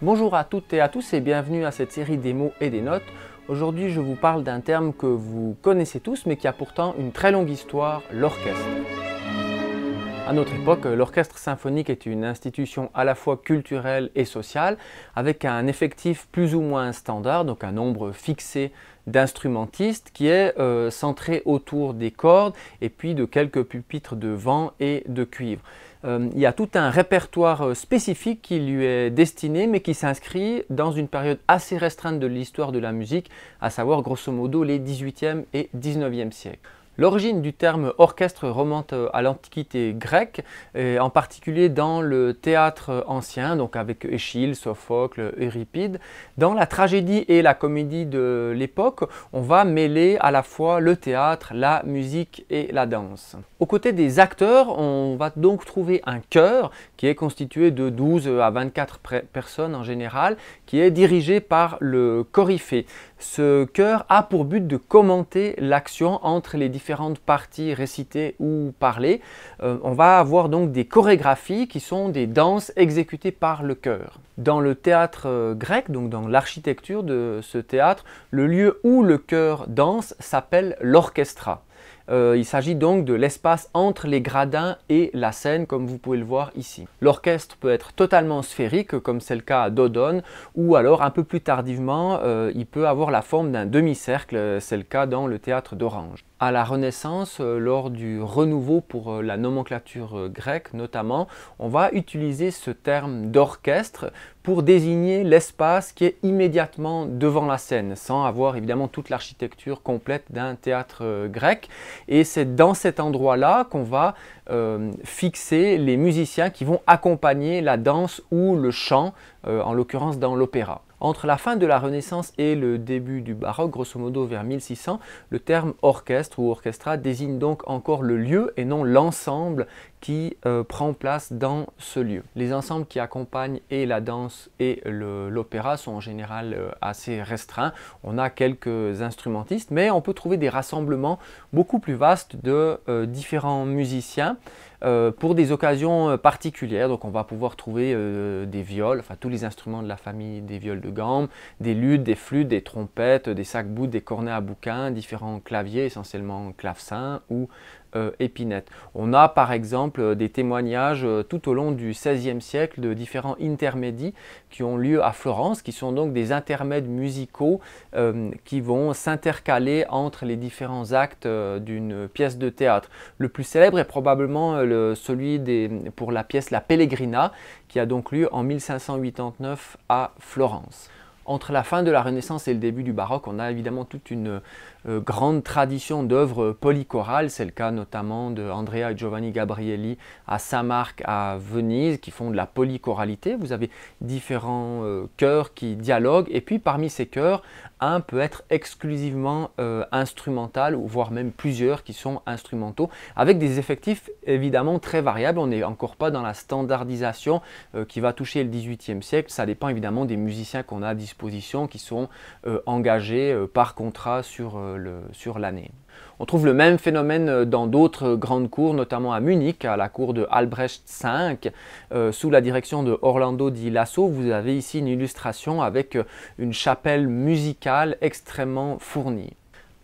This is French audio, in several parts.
Bonjour à toutes et à tous et bienvenue à cette série des mots et des notes. Aujourd'hui, je vous parle d'un terme que vous connaissez tous mais qui a pourtant une très longue histoire, l'orchestre. À notre époque, l'orchestre symphonique est une institution à la fois culturelle et sociale, avec un effectif plus ou moins standard, donc un nombre fixé d'instrumentistes qui est centré autour des cordes et puis de quelques pupitres de vent et de cuivre. Il y a tout un répertoire spécifique qui lui est destiné mais qui s'inscrit dans une période assez restreinte de l'histoire de la musique, à savoir grosso modo les 18e et 19e siècles. L'origine du terme orchestre remonte à l'Antiquité grecque, et en particulier dans le théâtre ancien, donc avec Échille, Sophocle, Euripide. Dans la tragédie et la comédie de l'époque, on va mêler à la fois le théâtre, la musique et la danse. Aux côtés des acteurs, on va donc trouver un chœur qui est constitué de 12 à 24 personnes en général, qui est dirigé par le coryphée. Ce chœur a pour but de commenter l'action entre les différentes parties récitées ou parlées. On va avoir donc des chorégraphies qui sont des danses exécutées par le chœur. Dans le théâtre grec, donc dans l'architecture de ce théâtre, le lieu où le chœur danse s'appelle l'orchestra. Il s'agit donc de l'espace entre les gradins et la scène, comme vous pouvez le voir ici. L'orchestre peut être totalement sphérique, comme c'est le cas à Dodone, ou alors un peu plus tardivement, il peut avoir la forme d'un demi-cercle, c'est le cas dans le théâtre d'Orange. À la Renaissance, lors du renouveau pour la nomenclature grecque notamment, on va utiliser ce terme d'orchestre pour désigner l'espace qui est immédiatement devant la scène, sans avoir évidemment toute l'architecture complète d'un théâtre grec. Et c'est dans cet endroit-là qu'on va fixer les musiciens qui vont accompagner la danse ou le chant, en l'occurrence dans l'opéra. Entre la fin de la Renaissance et le début du baroque, grosso modo vers 1600, le terme orchestre ou orchestra désigne donc encore le lieu et non l'ensemble qui prend place dans ce lieu. Les ensembles qui accompagnent et la danse et l'opéra sont en général assez restreints. On a quelques instrumentistes, mais on peut trouver des rassemblements beaucoup plus vastes de différents musiciens pour des occasions particulières. Donc on va pouvoir trouver des viols, enfin tous les instruments de la famille des viols de gamme, des luttes, des flûtes, des trompettes, des sacs-boutes, des cornets à bouquins, différents claviers, essentiellement clavecins ou épinettes. On a par exemple des témoignages tout au long du XVIe siècle de différents intermédies qui ont lieu à Florence, qui sont donc des intermèdes musicaux qui vont s'intercaler entre les différents actes d'une pièce de théâtre. Le plus célèbre est probablement celui pour la pièce La Pellegrina, qui a donc lieu en 1589 à Florence. Entre la fin de la Renaissance et le début du baroque, on a évidemment toute une grande tradition d'œuvres polychorales. C'est le cas notamment de Andrea et Giovanni Gabrieli à Saint-Marc à Venise qui font de la polychoralité. Vous avez différents chœurs qui dialoguent et puis parmi ces chœurs, un peut être exclusivement instrumental ou voire même plusieurs qui sont instrumentaux avec des effectifs évidemment très variables. On n'est encore pas dans la standardisation qui va toucher le XVIIIe siècle. Ça dépend évidemment des musiciens qu'on a à disposition qui sont engagés par contrat sur l'année. On trouve le même phénomène dans d'autres grandes cours, notamment à Munich, à la cour de Albrecht V, sous la direction de Orlando di Lasso. Vous avez ici une illustration avec une chapelle musicale extrêmement fournie.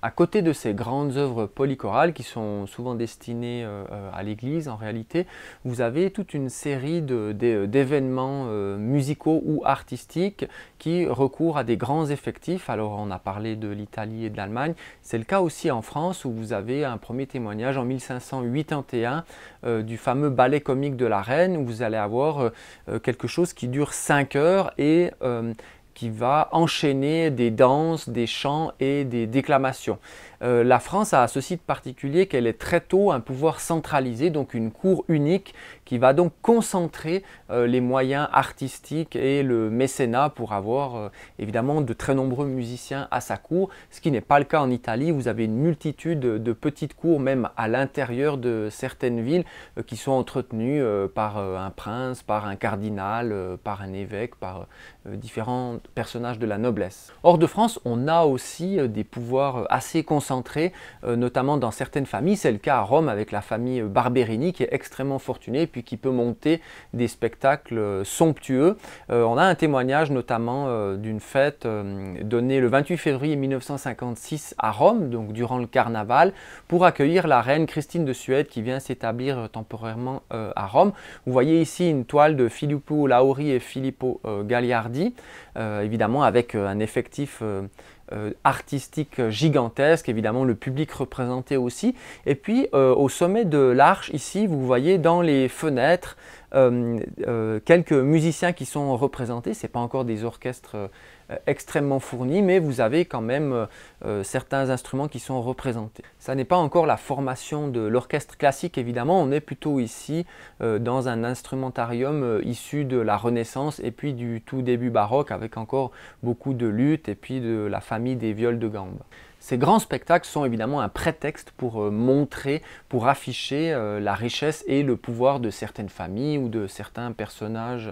À côté de ces grandes œuvres polychorales qui sont souvent destinées à l'église en réalité, vous avez toute une série d'événements musicaux ou artistiques qui recourent à des grands effectifs. Alors on a parlé de l'Italie et de l'Allemagne, c'est le cas aussi en France où vous avez un premier témoignage en 1581 du fameux ballet comique de la Reine où vous allez avoir quelque chose qui dure 5 heures et qui va enchaîner des danses, des chants et des déclamations. La France a ceci de particulier qu'elle est très tôt un pouvoir centralisé, donc une cour unique qui va donc concentrer les moyens artistiques et le mécénat pour avoir évidemment de très nombreux musiciens à sa cour, ce qui n'est pas le cas en Italie. Vous avez une multitude de petites cours, même à l'intérieur de certaines villes, qui sont entretenues par un prince, par un cardinal, par un évêque, par différents personnage de la noblesse. Hors de France, on a aussi des pouvoirs assez concentrés, notamment dans certaines familles. C'est le cas à Rome avec la famille Barberini qui est extrêmement fortunée et puis qui peut monter des spectacles somptueux. On a un témoignage notamment d'une fête donnée le 28 février 1956 à Rome, donc durant le carnaval, pour accueillir la reine Christine de Suède qui vient s'établir temporairement à Rome. Vous voyez ici une toile de Filippo Lauri et Filippo Gagliardi, évidemment avec un effectif artistique gigantesque, évidemment le public représenté aussi. Et puis au sommet de l'arche ici, vous voyez dans les fenêtres quelques musiciens qui sont représentés. Ce n'est pas encore des orchestres extrêmement fournis, mais vous avez quand même certains instruments qui sont représentés. Ça n'est pas encore la formation de l'orchestre classique, évidemment. On est plutôt ici dans un instrumentarium issu de la Renaissance et puis du tout début baroque, avec encore beaucoup de luth et puis de la famille des viols de gambe. Ces grands spectacles sont évidemment un prétexte pour montrer, pour afficher la richesse et le pouvoir de certaines familles ou de certains personnages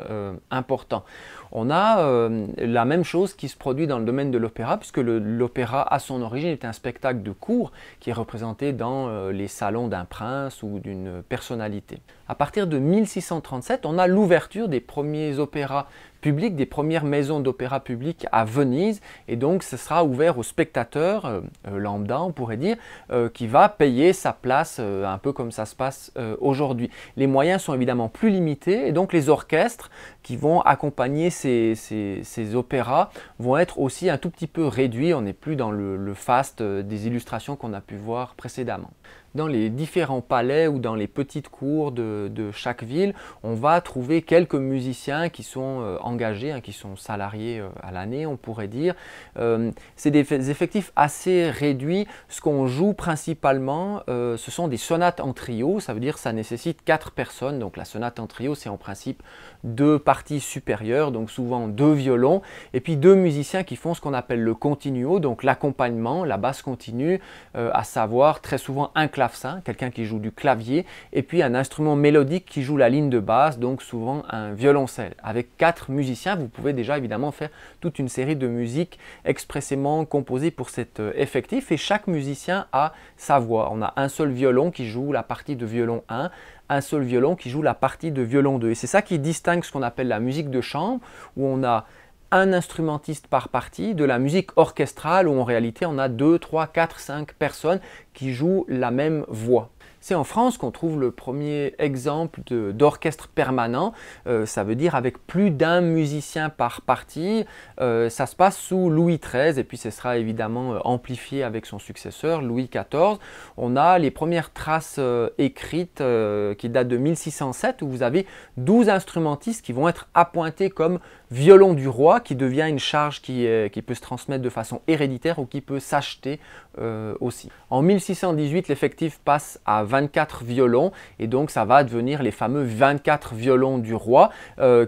importants. On a la même chose qui se produit dans le domaine de l'opéra, puisque l'opéra à son origine est un spectacle de cour qui est représenté dans les salons d'un prince ou d'une personnalité. À partir de 1637, on a l'ouverture des premiers opéras publics, des premières maisons d'opéra publiques à Venise, et donc ce sera ouvert aux spectateurs, lambda on pourrait dire, qui va payer sa place un peu comme ça se passe aujourd'hui. Les moyens sont évidemment plus limités et donc les orchestres qui vont accompagner ces opéras vont être aussi un tout petit peu réduits. On n'est plus dans le faste des illustrations qu'on a pu voir précédemment. Dans les différents palais ou dans les petites cours de chaque ville, on va trouver quelques musiciens qui sont engagés, qui sont salariés à l'année, on pourrait dire. C'est des effectifs assez réduits. Ce qu'on joue principalement, ce sont des sonates en trio. Ça veut dire que ça nécessite 4 personnes. Donc la sonate en trio, c'est en principe 2 parties supérieures, donc souvent 2 violons, et puis 2 musiciens qui font ce qu'on appelle le continuo, donc l'accompagnement, la basse continue, à savoir très souvent un clavecin, quelqu'un qui joue du clavier, et puis un instrument mélodique qui joue la ligne de basse, donc souvent un violoncelle. Avec 4 musiciens, vous pouvez déjà évidemment faire toute une série de musiques expressément composées pour cet effectif, et chaque musicien a sa voix. On a un seul violon qui joue la partie de violon 1, un seul violon qui joue la partie de violon 2. Et c'est ça qui distingue ce qu'on appelle la musique de chambre, où on a un instrumentiste par partie, de la musique orchestrale, où en réalité on a 2, 3, 4, 5 personnes qui jouent la même voix. C'est en France qu'on trouve le premier exemple d'orchestre permanent, ça veut dire avec plus d'un musicien par partie. Ça se passe sous Louis XIII et puis ce sera évidemment amplifié avec son successeur Louis XIV. On a les premières traces écrites qui datent de 1607 où vous avez 12 instrumentistes qui vont être appointés comme violon du roi, qui devient une charge qui peut se transmettre de façon héréditaire ou qui peut s'acheter aussi. En 1618, l'effectif passe à 24 violons et donc ça va devenir les fameux 24 violons du roi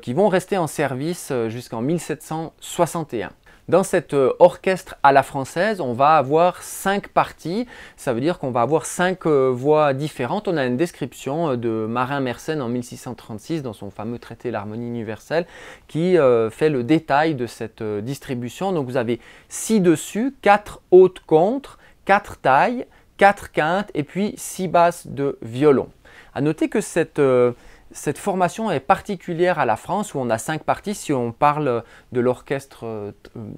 qui vont rester en service jusqu'en 1761. Dans cet orchestre à la française, on va avoir 5 parties, ça veut dire qu'on va avoir 5 voix différentes. On a une description de Marin Mersenne en 1636 dans son fameux traité L'harmonie universelle qui fait le détail de cette distribution. Donc vous avez 6 dessus, 4 hautes contre, 4 tailles, 4 quintes et puis 6 basses de violon. À noter que cette formation est particulière à la France où on a 5 parties. Si on parle de l'orchestre,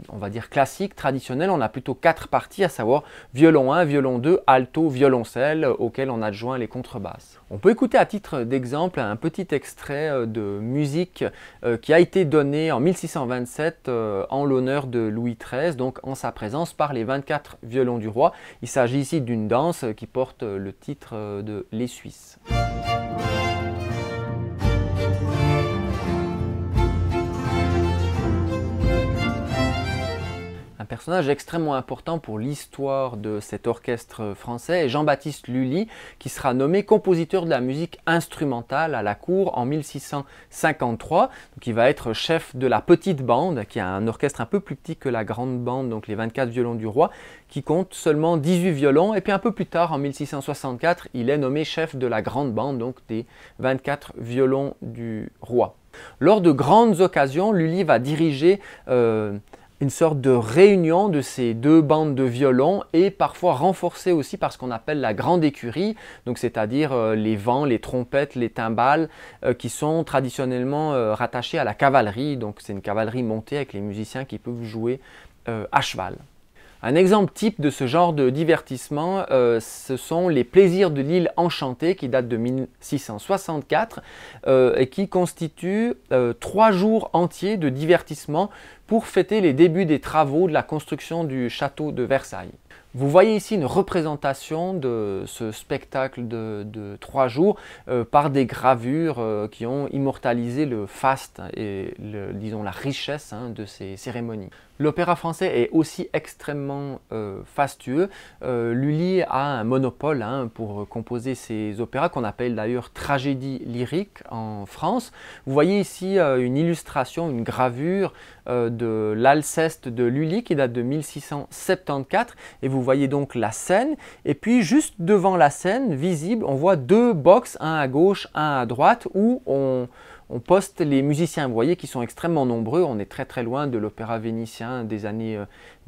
on va dire classique, traditionnel, on a plutôt 4 parties, à savoir violon 1, violon 2, alto, violoncelle, auquel on adjoint les contrebasses. On peut écouter à titre d'exemple un petit extrait de musique qui a été donné en 1627 en l'honneur de Louis XIII, donc en sa présence par les 24 violons du roi. Il s'agit ici d'une danse qui porte le titre de Les Suisses. Un personnage extrêmement important pour l'histoire de cet orchestre français est Jean-Baptiste Lully, qui sera nommé compositeur de la musique instrumentale à la cour en 1653. Donc il va être chef de la petite bande, qui a un orchestre un peu plus petit que la grande bande, donc les 24 violons du roi, qui compte seulement 18 violons. Et puis un peu plus tard, en 1664, il est nommé chef de la grande bande, donc des 24 violons du roi. Lors de grandes occasions, Lully va diriger une sorte de réunion de ces deux bandes de violon et parfois renforcée aussi par ce qu'on appelle la grande écurie, donc c'est-à-dire les vents, les trompettes, les timbales qui sont traditionnellement rattachés à la cavalerie. Donc c'est une cavalerie montée avec les musiciens qui peuvent jouer à cheval. Un exemple type de ce genre de divertissement, ce sont les Plaisirs de l'île Enchantée qui datent de 1664 et qui constituent 3 jours entiers de divertissement pour fêter les débuts des travaux de la construction du château de Versailles. Vous voyez ici une représentation de ce spectacle de 3 jours par des gravures qui ont immortalisé le faste et disons la richesse de ces cérémonies. L'opéra français est aussi extrêmement fastueux. Lully a un monopole pour composer ses opéras qu'on appelle d'ailleurs tragédie lyrique en France. Vous voyez ici une illustration, une gravure de l'Alceste de Lully qui date de 1674 et vous voyez donc la scène et puis juste devant la scène visible on voit 2 box, un à gauche, un à droite où on poste les musiciens. Vous voyez qu'ils sont extrêmement nombreux, on est très loin de l'opéra vénitien des années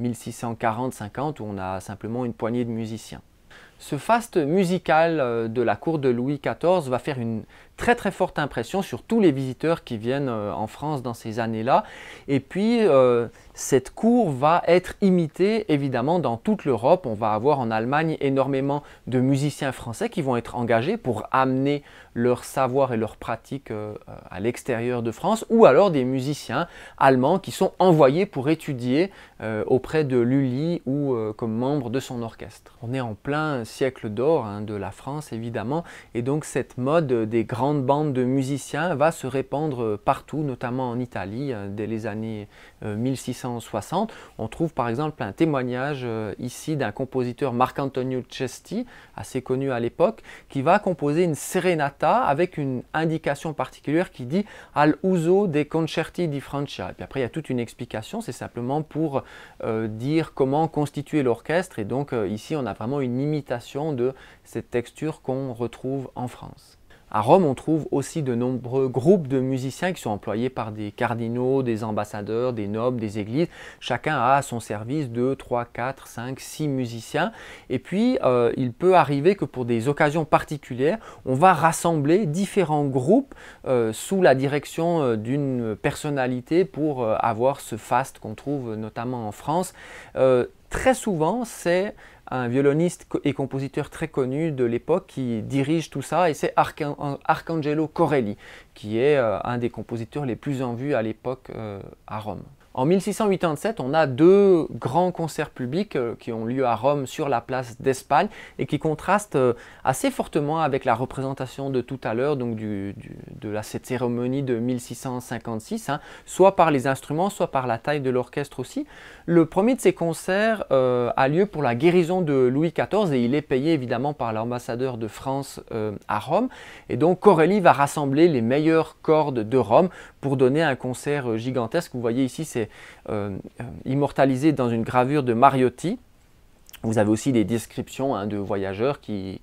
1640-50 où on a simplement une poignée de musiciens. Ce faste musical de la cour de Louis XIV va faire une très forte impression sur tous les visiteurs qui viennent en France dans ces années-là. Et puis cette cour va être imitée évidemment dans toute l'Europe. On va avoir en Allemagne énormément de musiciens français qui vont être engagés pour amener leur savoir et leur pratique à l'extérieur de France, ou alors des musiciens allemands qui sont envoyés pour étudier auprès de Lully ou comme membre de son orchestre. On est en plein siècle d'or de la France évidemment, et donc cette mode des grandes bandes de musiciens va se répandre partout, notamment en Italie dès les années 1660. On trouve par exemple un témoignage ici d'un compositeur Marcantonio Cesti, assez connu à l'époque, qui va composer une serenata avec une indication particulière qui dit al uso dei concerti di Francia. Et puis après il y a toute une explication, c'est simplement pour dire comment constituer l'orchestre, et donc ici on a vraiment une imitation de cette texture qu'on retrouve en France. À Rome, on trouve aussi de nombreux groupes de musiciens qui sont employés par des cardinaux, des ambassadeurs, des nobles, des églises. Chacun a à son service 2, 3, 4, 5, 6 musiciens. Et puis, il peut arriver que pour des occasions particulières, on va rassembler différents groupes sous la direction d'une personnalité pour avoir ce faste qu'on trouve notamment en France. Très souvent, c'est un violoniste et compositeur très connu de l'époque qui dirige tout ça, et c'est Arcangelo Corelli, qui est un des compositeurs les plus en vue à l'époque à Rome. En 1687, on a 2 grands concerts publics qui ont lieu à Rome sur la place d'Espagne et qui contrastent assez fortement avec la représentation de tout à l'heure, donc cette cérémonie de 1656, soit par les instruments, soit par la taille de l'orchestre aussi. Le premier de ces concerts a lieu pour la guérison de Louis XIV et il est payé évidemment par l'ambassadeur de France à Rome. Et donc Corelli va rassembler les meilleures cordes de Rome pour donner un concert gigantesque. Vous voyez ici, c'est immortalisé dans une gravure de Mariotti. Vous avez aussi des descriptions de voyageurs qui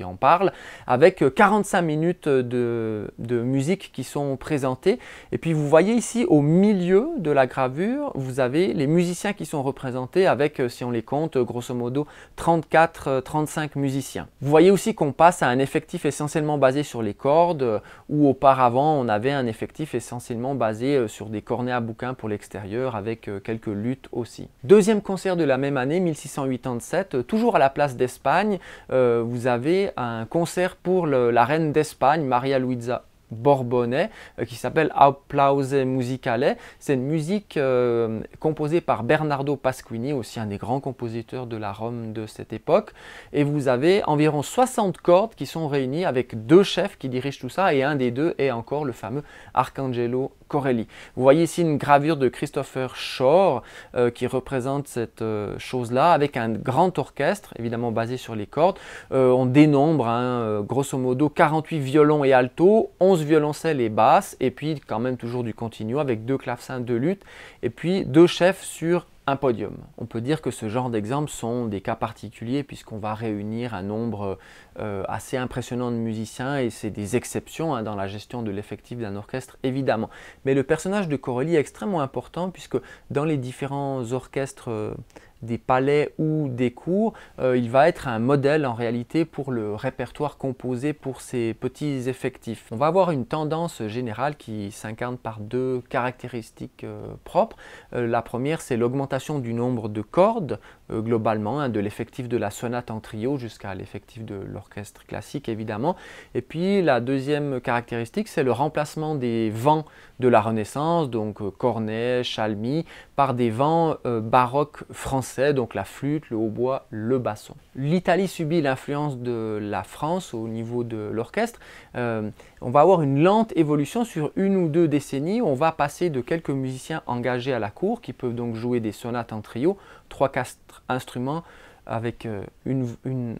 en parlent, avec 45 minutes de musique qui sont présentées. Et puis vous voyez ici au milieu de la gravure, vous avez les musiciens qui sont représentés avec, si on les compte, grosso modo 34-35 musiciens. Vous voyez aussi qu'on passe à un effectif essentiellement basé sur les cordes, où auparavant on avait un effectif essentiellement basé sur des cornets à bouquin pour l'extérieur avec quelques luttes aussi. Deuxième concert de la même année, 1687, toujours à la place d'Espagne, vous avez un concert pour la reine d'Espagne, Maria Luisa Borbonais, qui s'appelle Applause Musicale. C'est une musique composée par Bernardo Pasquini, aussi un des grands compositeurs de la Rome de cette époque. Et vous avez environ 60 cordes qui sont réunies avec 2 chefs qui dirigent tout ça, et un des 2 est encore le fameux Arcangelo Corelli. Vous voyez ici une gravure de Christopher Shore qui représente cette chose-là avec un grand orchestre, évidemment basé sur les cordes. On dénombre grosso modo 48 violons et altos, 11 violoncelles et basses, et puis quand même toujours du continuo avec 2 clavecins, 2 luttes, et puis 2 chefs sur un podium. On peut dire que ce genre d'exemples sont des cas particuliers puisqu'on va réunir un nombre assez impressionnant de musiciens et c'est des exceptions dans la gestion de l'effectif d'un orchestre évidemment. Mais le personnage de Corelli est extrêmement important puisque dans les différents orchestres des palais ou des cours, il va être un modèle en réalité pour le répertoire composé pour ces petits effectifs. On va avoir une tendance générale qui s'incarne par deux caractéristiques propres. La première, c'est l'augmentation du nombre de cordes globalement, de l'effectif de la sonate en trio jusqu'à l'effectif de l'orchestre classique évidemment. Et puis la deuxième caractéristique, c'est le remplacement des vents de la Renaissance, donc cornet, chalmis, par des vents baroques français, donc la flûte, le hautbois, le basson. L'Italie subit l'influence de la France au niveau de l'orchestre. On va avoir une lente évolution sur une ou deux décennies. On va passer de quelques musiciens engagés à la cour qui peuvent donc jouer des sonates en trio, 3-4 instruments avec une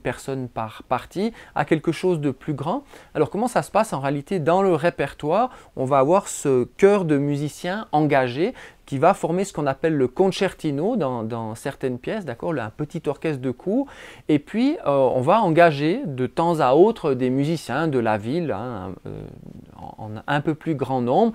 personne par partie, à quelque chose de plus grand. Alors comment ça se passe en réalité dans le répertoire? On va avoir ce chœur de musiciens engagés qui va former ce qu'on appelle le concertino dans certaines pièces, d'accord, un petit orchestre de cour. Et puis, on va engager de temps à autre des musiciens de la ville, en un peu plus grand nombre,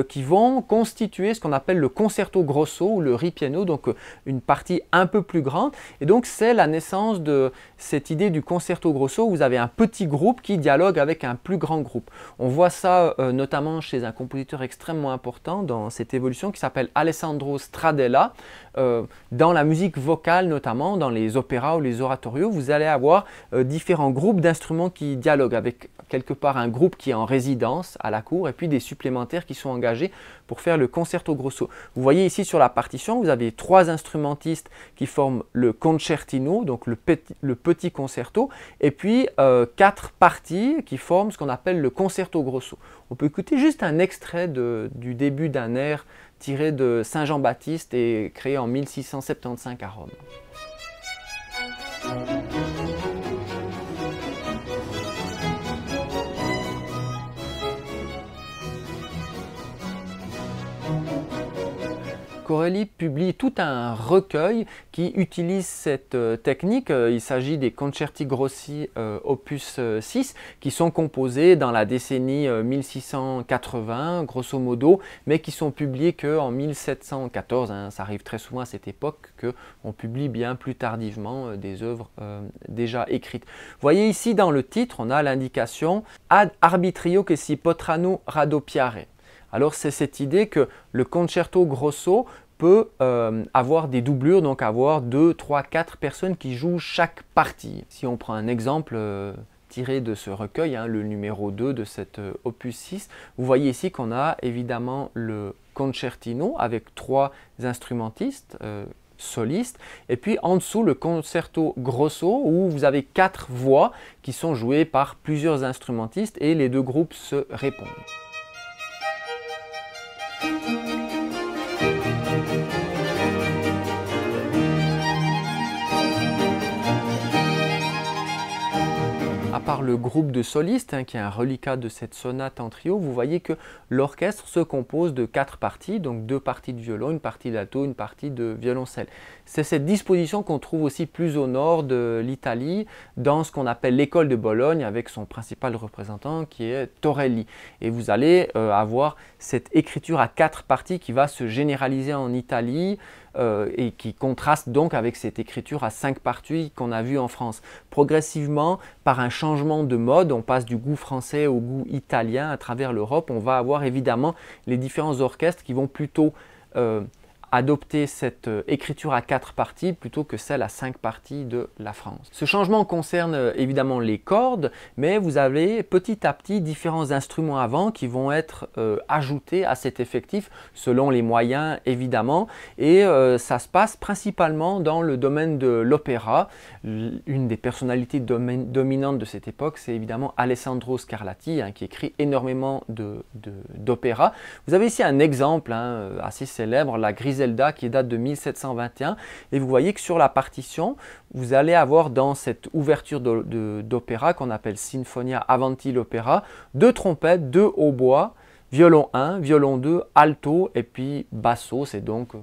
qui vont constituer ce qu'on appelle le concerto grosso ou le ripieno, donc une partie un peu plus grande. Et donc, c'est la naissance de cette idée du concerto grosso où vous avez un petit groupe qui dialogue avec un plus grand groupe. On voit ça notamment chez un compositeur extrêmement important dans cette évolution qui s'appelle Alessandro Stradella. Dans la musique vocale notamment, dans les opéras ou les oratorios, vous allez avoir différents groupes d'instruments qui dialoguent avec quelque part un groupe qui est en résidence à la cour et puis des supplémentaires qui sont engagés pour faire le concerto grosso. Vous voyez ici sur la partition, vous avez 3 instrumentistes qui forment le concertino, donc le petit concerto, et puis 4 parties qui forment ce qu'on appelle le concerto grosso. On peut écouter juste un extrait du début d'un air tiré de Saint Jean-Baptiste et créé en 1675 à Rome. Corelli publie tout un recueil qui utilise cette technique. Il s'agit des Concerti Grossi opus 6 qui sont composés dans la décennie 1680 grosso modo, mais qui sont publiés qu'en 1714. Ça arrive très souvent à cette époque qu'on publie bien plus tardivement des œuvres déjà écrites. Vous voyez ici dans le titre, on a l'indication Ad arbitrio che si potranno raddoppiare. Alors c'est cette idée que le concerto grosso peut avoir des doublures, donc avoir 2, 3, 4 personnes qui jouent chaque partie. Si on prend un exemple tiré de ce recueil, le numéro 2 de cet opus 6, vous voyez ici qu'on a évidemment le concertino avec 3 instrumentistes solistes, et puis en dessous le concerto grosso où vous avez 4 voix qui sont jouées par plusieurs instrumentistes et les deux groupes se répondent. À part le groupe de solistes, qui est un reliquat de cette sonate en trio, vous voyez que l'orchestre se compose de 4 parties, donc 2 parties de violon, une partie d'alto, une partie de violoncelle. C'est cette disposition qu'on trouve aussi plus au nord de l'Italie, dans ce qu'on appelle l'école de Bologne, avec son principal représentant qui est Torelli. Et vous allez avoir cette écriture à 4 parties qui va se généraliser en Italie, et qui contraste donc avec cette écriture à 5 parties qu'on a vue en France. Progressivement, par un changement de mode, on passe du goût français au goût italien à travers l'Europe. On va avoir évidemment les différents orchestres qui vont plutôt adopter cette écriture à 4 parties plutôt que celle à 5 parties de la France. Ce changement concerne évidemment les cordes, mais vous avez petit à petit différents instruments à vent qui vont être ajoutés à cet effectif selon les moyens évidemment, et ça se passe principalement dans le domaine de l'opéra. Une des personnalités dominantes de cette époque, c'est évidemment Alessandro Scarlatti, qui écrit énormément d'opéras. Vous avez ici un exemple assez célèbre, la Griselda, qui date de 1721, et vous voyez que sur la partition, vous allez avoir dans cette ouverture d'opéra qu'on appelle Sinfonia Avanti l'opéra, 2 trompettes, 2 hautbois, violon 1, violon 2, alto et puis basso, c'est donc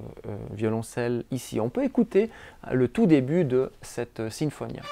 violoncelle ici. On peut écouter le tout début de cette sinfonia.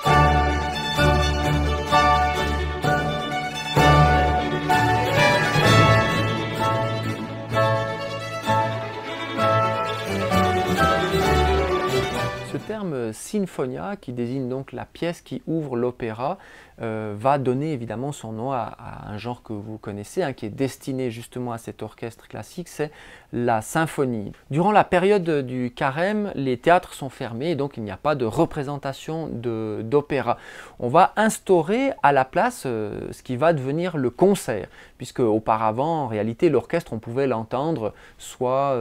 Ce terme sinfonia, qui désigne donc la pièce qui ouvre l'opéra, va donner évidemment son nom à un genre que vous connaissez, qui est destiné justement à cet orchestre classique, c'est la symphonie. Durant la période du carême, les théâtres sont fermés, et donc il n'y a pas de représentation d'opéra. On va instaurer à la place ce qui va devenir le concert, puisque auparavant, en réalité, l'orchestre, on pouvait l'entendre soit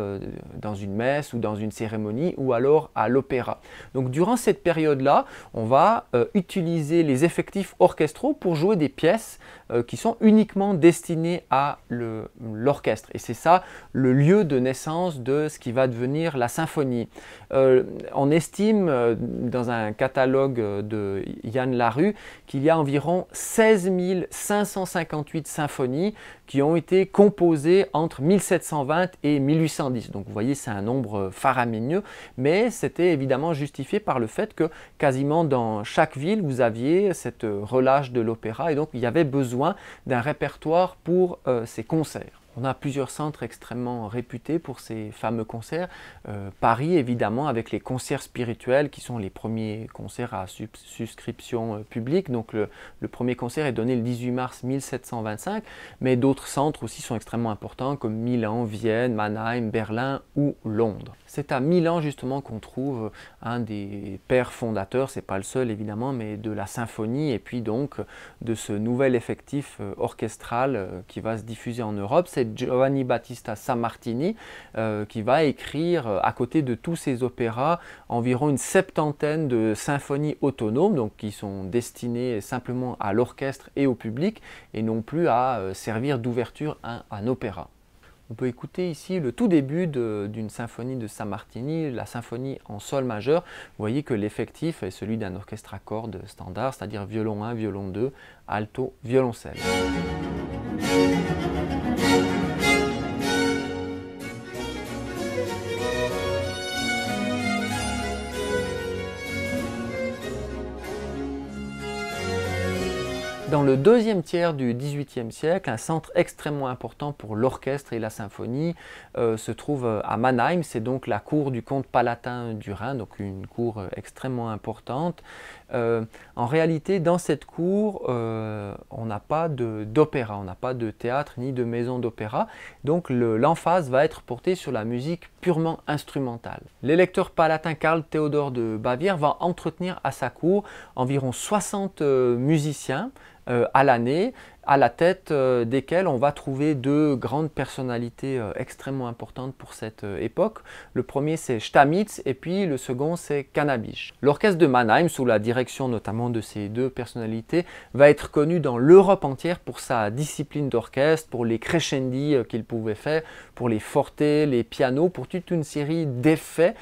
dans une messe ou dans une cérémonie, ou alors à l'opéra. Donc durant cette période-là, on va utiliser les effectifs orchestraux pour jouer des pièces qui sont uniquement destinées à l'orchestre. Et c'est ça le lieu de naissance de ce qui va devenir la symphonie. On estime dans un catalogue de Yann Larue qu'il y a environ 16 558 symphonies qui ont été composées entre 1720 et 1810. Donc vous voyez, c'est un nombre faramineux, mais c'était évidemment justifié par le fait que quasiment dans chaque ville, vous aviez cette relâche de l'opéra et donc il y avait besoin d'un répertoire pour ces concerts. On a plusieurs centres extrêmement réputés pour ces fameux concerts. Paris, évidemment, avec les concerts spirituels qui sont les premiers concerts à souscription publique. Donc le premier concert est donné le 18 mars 1725, mais d'autres centres aussi sont extrêmement importants comme Milan, Vienne, Mannheim, Berlin ou Londres. C'est à Milan justement qu'on trouve un des pères fondateurs, c'est pas le seul évidemment, mais de la symphonie et puis donc de ce nouvel effectif orchestral qui va se diffuser en Europe. C'est Giovanni Battista Sammartini qui va écrire à côté de tous ces opéras environ une septantaine de symphonies autonomes, donc qui sont destinées simplement à l'orchestre et au public et non plus à servir d'ouverture à un opéra. On peut écouter ici le tout début d'une symphonie de Sammartini, la symphonie en sol majeur. Vous voyez que l'effectif est celui d'un orchestre à cordes standard, c'est-à-dire violon 1, violon 2, alto, violoncelle. Dans le deuxième tiers du XVIIIe siècle, un centre extrêmement important pour l'orchestre et la symphonie se trouve à Mannheim. C'est donc la cour du comte palatin du Rhin, donc une cour extrêmement importante. En réalité, dans cette cour, on n'a pas d'opéra, on n'a pas de théâtre ni de maison d'opéra. Donc l'emphase va être portée sur la musique purement instrumentale. L'électeur palatin Karl Theodor de Bavière va entretenir à sa cour environ 60 musiciens à l'année, à la tête desquels on va trouver deux grandes personnalités extrêmement importantes pour cette époque. Le premier c'est Stamitz et puis le second c'est Cannabich. L'orchestre de Mannheim, sous la direction notamment de ces deux personnalités, va être connu dans l'Europe entière pour sa discipline d'orchestre, pour les crescendi qu'il pouvait faire, pour les fortes, les pianos, pour toute une série d'effets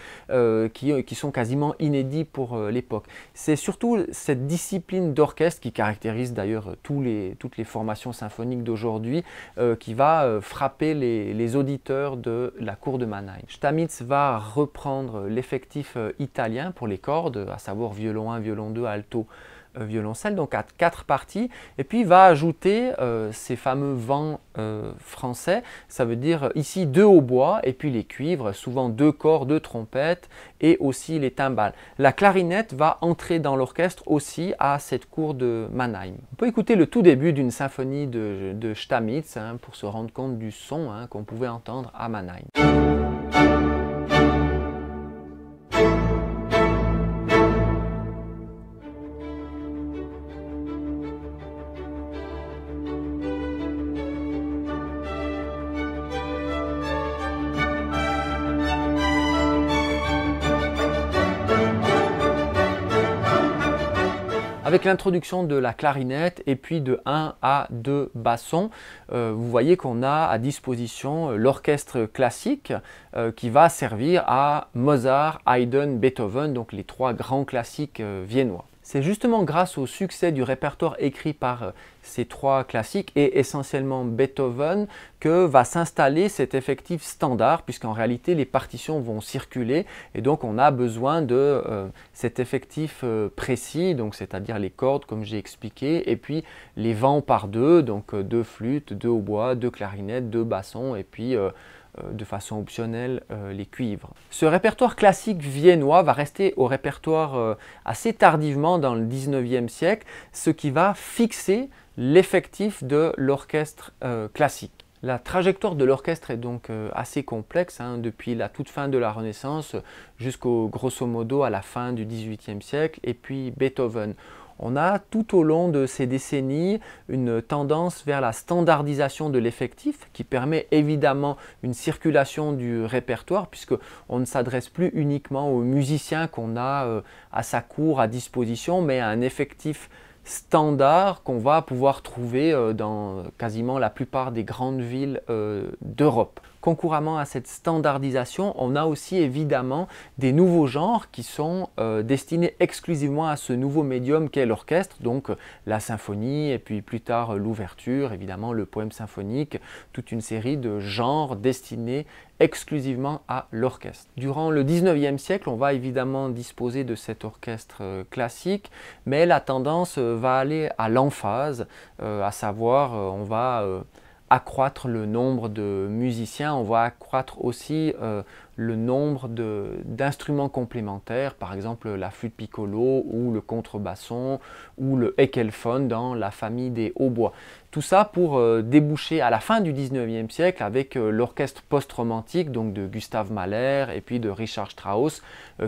qui sont quasiment inédits pour l'époque. C'est surtout cette discipline d'orchestre qui caractérise d'ailleurs toutes les formations symphoniques d'aujourd'hui qui va frapper les auditeurs de la cour de Mannheim. Stamitz va reprendre l'effectif italien pour les cordes, à savoir violon 1, violon 2, alto, violoncelle, donc à 4 parties, et puis va ajouter ces fameux vents français, ça veut dire ici 2 hautbois et puis les cuivres, souvent 2 corps, 2 trompettes et aussi les timbales. La clarinette va entrer dans l'orchestre aussi à cette cour de Mannheim. On peut écouter le tout début d'une symphonie de Stamitz pour se rendre compte du son qu'on pouvait entendre à Mannheim. Avec l'introduction de la clarinette et puis de 1 à 2 bassons, vous voyez qu'on a à disposition l'orchestre classique qui va servir à Mozart, Haydn, Beethoven, donc les 3 grands classiques viennois. C'est justement grâce au succès du répertoire écrit par ces trois classiques et essentiellement Beethoven que va s'installer cet effectif standard, puisqu'en réalité les partitions vont circuler et donc on a besoin de cet effectif précis, donc c'est-à-dire les cordes comme j'ai expliqué, et puis les vents par deux, donc deux flûtes, deux hautbois, deux clarinettes, deux bassons et puis de façon optionnelle les cuivres. Ce répertoire classique viennois va rester au répertoire assez tardivement dans le 19e siècle, ce qui va fixer l'effectif de l'orchestre classique. La trajectoire de l'orchestre est donc assez complexe, depuis la toute fin de la Renaissance jusqu'au grosso modo à la fin du 18e siècle et puis Beethoven. On a tout au long de ces décennies une tendance vers la standardisation de l'effectif qui permet évidemment une circulation du répertoire puisqu'on ne s'adresse plus uniquement aux musiciens qu'on a à sa cour à disposition mais à un effectif standard qu'on va pouvoir trouver dans quasiment la plupart des grandes villes d'Europe. Concurremment à cette standardisation, on a aussi évidemment des nouveaux genres qui sont destinés exclusivement à ce nouveau médium qu'est l'orchestre, donc la symphonie et puis plus tard l'ouverture, évidemment le poème symphonique, toute une série de genres destinés exclusivement à l'orchestre. Durant le 19e siècle, on va évidemment disposer de cet orchestre classique, mais la tendance va aller à l'emphase, à savoir on va accroître le nombre de musiciens, on va accroître aussi le nombre d'instruments complémentaires, par exemple la flûte piccolo ou le contrebasson ou le heckelphone dans la famille des hautbois. Tout ça pour déboucher à la fin du 19e siècle avec l'orchestre post-romantique donc de Gustav Mahler et puis de Richard Strauss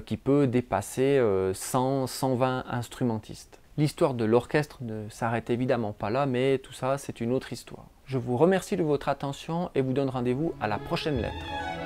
qui peut dépasser 100-120 instrumentistes. L'histoire de l'orchestre ne s'arrête évidemment pas là, mais tout ça c'est une autre histoire. Je vous remercie de votre attention et vous donne rendez-vous à la prochaine lettre.